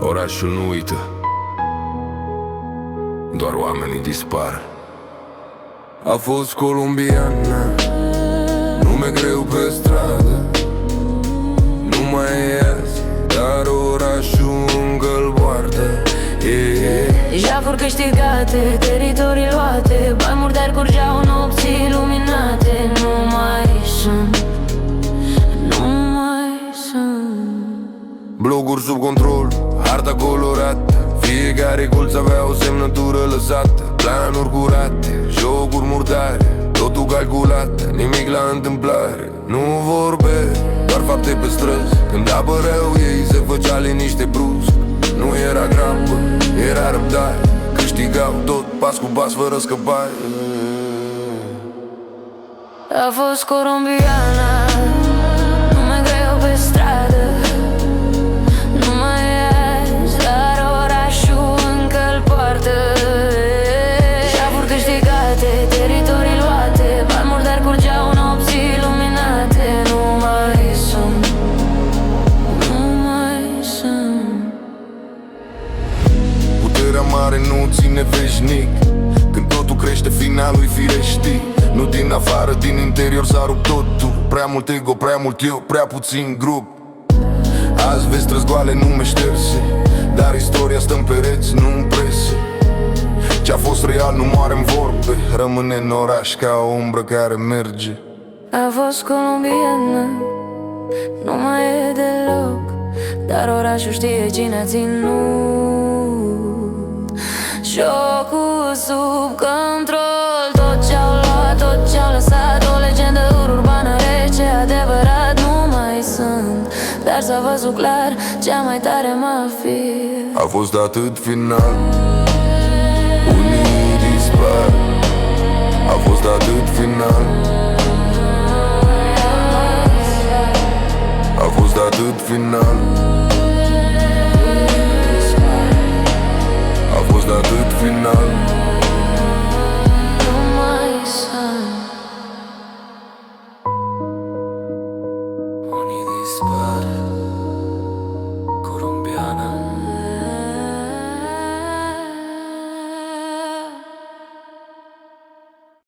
Orașul nu uită, doar oamenii dispar. A fost colombiană, nume greu pe stradă. Nu mai e azi, dar orașul încă-l poartă. Jafuri câștigate, teritorii luate, bani murdari curgeau nopți iluminate. Nu mai sunt, nu mai sunt. Bloguri sub control, harta colorată, fiecare colț avea o semnătură lăsată. Planuri curate, jocuri murdare, totul calculat, nimic la întâmplare. Nu vorbe, doar fapte pe străzi. Când apăreau ei se făcea liniște brusc. Nu era grabă, era răbdare. Câștigau tot pas cu pas fără scăpare. A fost colombiana, nume greu pe stradă. Nu mai e azi, dar orașul încă-l poartă. Jafuri câștigate, teritorii luate, bani murdari curgeau nopți iluminate. Nu mai sunt, nu mai sunt. Puterea mare nu ține veșnic. Când totul crește, finalul e firești. Nu din afară, din interior s-a rupt totul. Prea mult ego, prea mult eu, prea puțin grup. Azi vezi străzi goale, nume șterse, dar istoria stă în pereți, nu în presă. Ce-a fost real nu moare în vorbe, rămâne în oraș ca o umbră care merge. A fost colombiană, nu mai e deloc, dar orașul știe cine a ținut jocul sub control. Tot ce-au luat, tot ce-au lăsat, o legendă urbană rece, adevărat nu mai sunt. Dar s-a văzut clar, cea mai tare mafie A fost atât final, unii dispar. A fost atât final, a fost atât final.